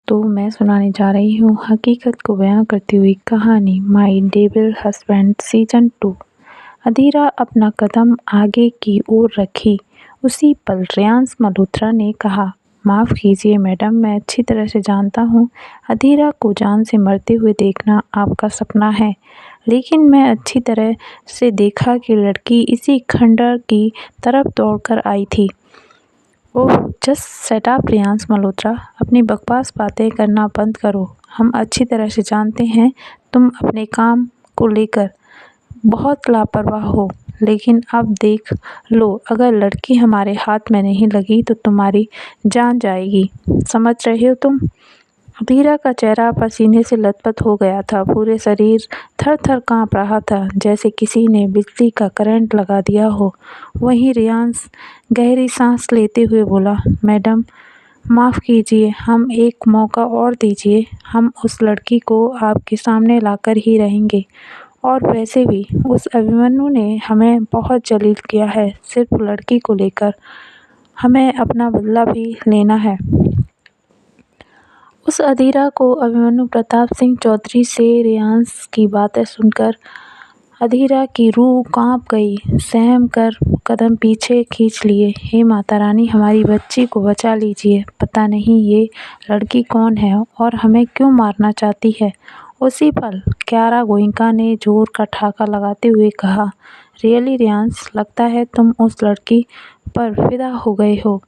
तो मैं सुनाने जा रही हूँ हकीकत को बयां करती हुई कहानी माई डेविल हस्बैंड सीजन 2। अधीरा अपना कदम आगे की ओर रखी। उसी पल रेयांश मल्होत्रा ने कहा, माफ़ कीजिए मैडम, मैं अच्छी तरह से जानता हूँ अधीरा को जान से मरते हुए देखना आपका सपना है, लेकिन मैं अच्छी तरह से देखा कि लड़की इसी खंडर की तरफ दौड़कर आई थी। Oh just shut up Reyansh Malhotra, अपनी बकवास बातें करना बंद करो। हम अच्छी तरह से जानते हैं तुम अपने काम को लेकर बहुत लापरवाह हो, लेकिन अब देख लो, अगर लड़की हमारे हाथ में नहीं लगी तो तुम्हारी जान जाएगी। समझ रहे हो तुम? अधीरा का चेहरा पसीने से लथपथ हो गया था। पूरे शरीर थर-थर काँप रहा था, जैसे किसी ने बिजली का करंट लगा दिया हो। वहीं रेयांश गहरी सांस लेते हुए बोला, मैडम माफ़ कीजिए, हम एक मौका और दीजिए। हम उस लड़की को आपके सामने लाकर ही रहेंगे। और वैसे भी उस अभिमन्यु ने हमें बहुत जलील किया है। सिर्फ लड़की को लेकर हमें अपना बदला भी लेना है। उस अधीरा को अभिमन्यु प्रताप सिंह चौधरी से रेयांश की बातें सुनकर अधीरा की रूह काँप गई। सहम कर कदम पीछे खींच लिए। हे माता रानी, हमारी बच्ची को बचा लीजिए। पता नहीं ये लड़की कौन है और हमें क्यों मारना चाहती है। उसी पल क्यारा गोइंका ने जोर का ठहाका लगाते हुए कहा, रियली रेयांश, लगता है तुम उस लड़की पर फिदा हो गए हो,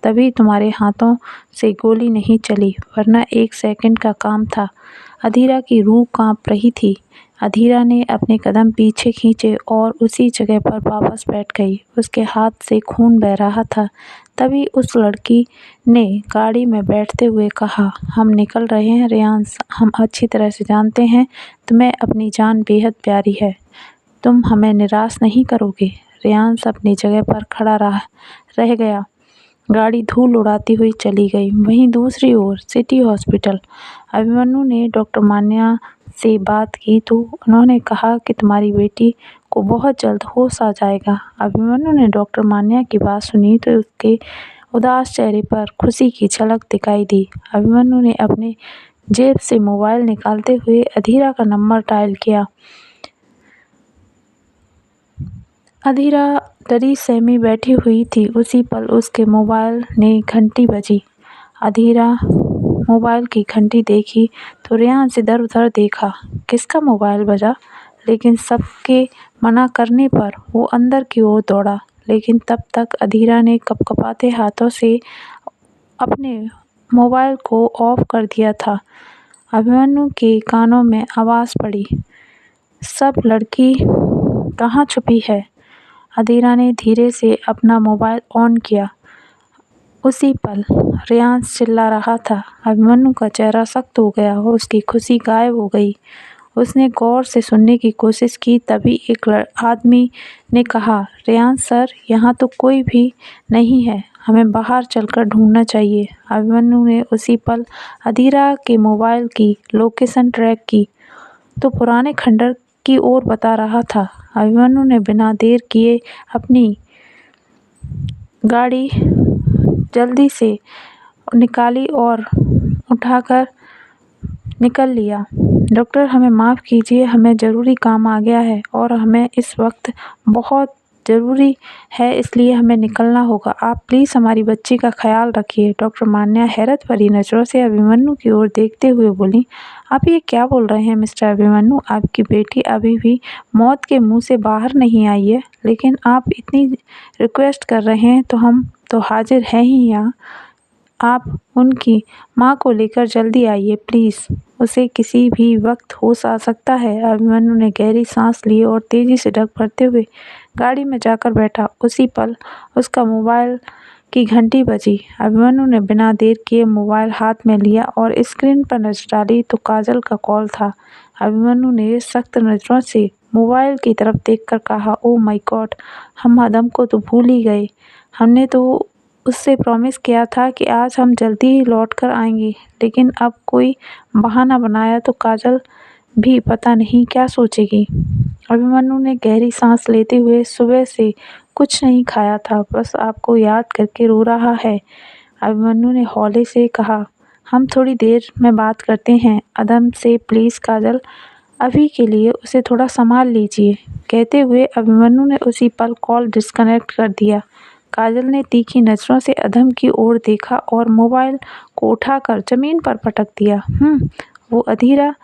तभी तुम्हारे हाथों से गोली नहीं चली, वरना 1 सेकंड का काम था। अधीरा की रूह काँप रही थी। अधीरा ने अपने कदम पीछे खींचे और उसी जगह पर वापस बैठ गई। उसके हाथ से खून बह रहा था। तभी उस लड़की ने गाड़ी में बैठते हुए कहा, हम निकल रहे हैं रेयांश, हम अच्छी तरह से जानते हैं तुम्हें अपनी जान बेहद प्यारी है। तुम हमें निराश नहीं करोगे। रेयांश अपनी जगह पर खड़ा रह गया। गाड़ी धूल उड़ाती हुई चली गई। वहीं दूसरी ओर सिटी हॉस्पिटल। अभिमन्यु ने डॉक्टर मान्या से बात की तो उन्होंने कहा कि तुम्हारी बेटी को बहुत जल्द होश आ जाएगा। अभिमन्यु ने डॉक्टर मान्या की बात सुनी तो उसके उदास चेहरे पर खुशी की झलक दिखाई दी। अभिमन्यु ने अपने जेब से मोबाइल निकालते हुए अधीरा का नंबर डायल किया। अधीरा डरी सहमी बैठी हुई थी। उसी पल उसके मोबाइल ने घंटी बजी। अधीरा मोबाइल की घंटी देखी तो रेयांश इधर-उधर देखा, किसका मोबाइल बजा, लेकिन सबके मना करने पर वो अंदर की ओर दौड़ा। लेकिन तब तक अधीरा ने कँपकँपाते हाथों से अपने मोबाइल को ऑफ कर दिया था। अभिमन्यु के कानों में आवाज़ पड़ी, सब लड़की कहाँ छुपी है? अधीरा ने धीरे से अपना मोबाइल ऑन किया। उसी पल रेयांश चिल्ला रहा था। अभिमन्यु का चेहरा सख्त हो गया, उसकी खुशी गायब हो गई। उसने गौर से सुनने की कोशिश की, तभी एक आदमी ने कहा, रेयांश सर, यहाँ तो कोई भी नहीं है, हमें बाहर चलकर ढूंढना चाहिए। अभिमन्यु ने उसी पल अधीरा के मोबाइल की लोकेशन ट्रैक की तो पुराने खंडर की ओर बता रहा था। अभिमन्यु ने बिना देर किए अपनी गाड़ी जल्दी से निकाली और उठाकर निकल लिया। डॉक्टर, हमें माफ़ कीजिए, हमें ज़रूरी काम आ गया है और हमें इस वक्त बहुत ज़रूरी है, इसलिए हमें निकलना होगा। आप प्लीज़ हमारी बच्ची का ख्याल रखिए। डॉक्टर मान्या हैरत भरी नज़रों से अभिमन्यु की ओर देखते हुए बोली, आप ये क्या बोल रहे हैं मिस्टर अभिमन्यु? आपकी बेटी अभी भी मौत के मुंह से बाहर नहीं आई है, लेकिन आप इतनी रिक्वेस्ट कर रहे हैं तो हम तो हाजिर हैं ही यहाँ। आप उनकी माँ को लेकर जल्दी आइए प्लीज़, उसे किसी भी वक्त होश आ सकता है। अभिमन्यु ने गहरी सांस ली और तेजी से डग भरते हुए गाड़ी में जाकर बैठा। उसी पल उसका मोबाइल की घंटी बजी। अभिमन्यु ने बिना देर किए मोबाइल हाथ में लिया और स्क्रीन पर नजर डाली तो काजल का कॉल था। अभिमन्यु ने सख्त नज़रों से मोबाइल की तरफ देखकर कहा, ओह माय गॉड, हम आदम को तो भूल ही गए। हमने तो उससे प्रॉमिस किया था कि आज हम जल्दी ही लौट कर आएंगे, लेकिन अब कोई बहाना बनाया तो काजल भी पता नहीं क्या सोचेगी। अभिमन्यु ने गहरी सांस लेते हुए, सुबह से कुछ नहीं खाया था, बस आपको याद करके रो रहा है। अभिमन्यु ने हौले से कहा, हम थोड़ी देर में बात करते हैं अदम से, प्लीज़ काजल, अभी के लिए उसे थोड़ा संभाल लीजिए। कहते हुए अभिमन्यु ने उसी पल कॉल डिस्कनेक्ट कर दिया। काजल ने तीखी नज़रों से अदम की ओर देखा और मोबाइल को उठाकर ज़मीन पर पटक दिया। वो अधीरा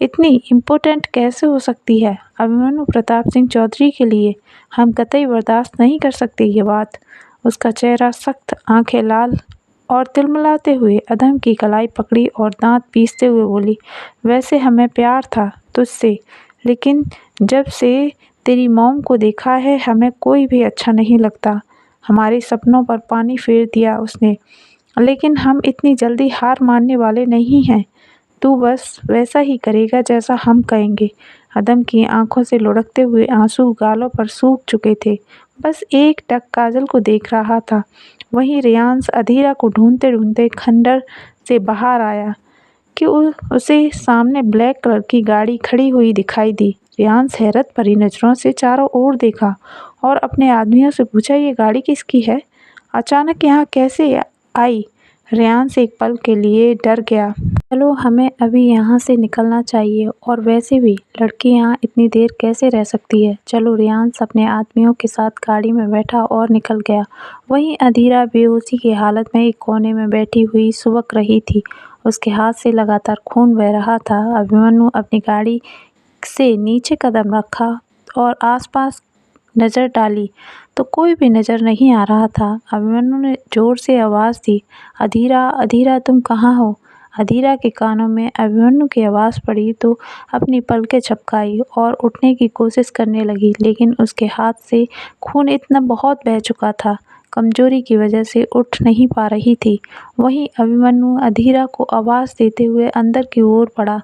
इतनी इम्पोर्टेंट कैसे हो सकती है अभिमन्यु प्रताप सिंह चौधरी के लिए? हम कतई बर्दाश्त नहीं कर सकते ये बात। उसका चेहरा सख्त, आंखें लाल और तिलमिलाते हुए अदम की कलाई पकड़ी और दांत पीसते हुए बोली, वैसे हमें प्यार था तुझसे, लेकिन जब से तेरी मॉम को देखा है हमें कोई भी अच्छा नहीं लगता। हमारे सपनों पर पानी फेर दिया उसने, लेकिन हम इतनी जल्दी हार मानने वाले नहीं हैं। तू बस वैसा ही करेगा जैसा हम कहेंगे। अदम की आंखों से लुढ़कते हुए आंसू गालों पर सूख चुके थे। बस एक टक काजल को देख रहा था। वहीं रियांश अधीरा को ढूंढते ढूंढते खंडर से बाहर आया कि उसे सामने ब्लैक कलर की गाड़ी खड़ी हुई दिखाई दी। रियांश हैरत भरी नज़रों से चारों ओर देखा और अपने आदमियों से पूछा, ये गाड़ी किसकी है? अचानक यहाँ कैसे आई? रियांश एक पल के लिए डर गया। चलो हमें अभी यहाँ से निकलना चाहिए, और वैसे भी लड़की यहाँ इतनी देर कैसे रह सकती है। चलो। रियांश अपने आदमियों के साथ गाड़ी में बैठा और निकल गया। वहीं अधीरा बेहोशी की हालत में एक कोने में बैठी हुई सुबक रही थी। उसके हाथ से लगातार खून बह रहा था। अभिमन्यु अपनी गाड़ी से नीचे कदम रखा और आसपास नज़र डाली तो कोई भी नज़र नहीं आ रहा था। अभिमन्यु ने ज़ोर से आवाज़ दी, अधीरा, अधीरा तुम कहाँ हो? अधीरा के कानों में अभिमन्यु की आवाज़ पड़ी तो अपनी पलकें झपकाई और उठने की कोशिश करने लगी, लेकिन उसके हाथ से खून इतना बहुत बह चुका था, कमजोरी की वजह से उठ नहीं पा रही थी। वहीं अभिमन्यु अधीरा को आवाज़ देते हुए अंदर की ओर बढ़ा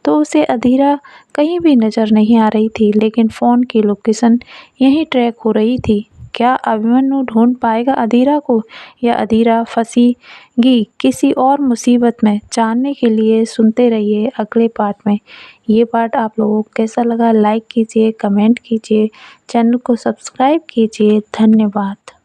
तो उसे अधीरा कहीं भी नज़र नहीं आ रही थी, लेकिन फ़ोन की लोकेशन यहीं ट्रैक हो रही थी। क्या अभिमन्यु ढूंढ पाएगा अधीरा को, या अधीरा फंसेगी किसी और मुसीबत में? जानने के लिए सुनते रहिए अगले पार्ट में। ये पार्ट आप लोगों को कैसा लगा लाइक कीजिए, कमेंट कीजिए, चैनल को सब्सक्राइब कीजिए। धन्यवाद।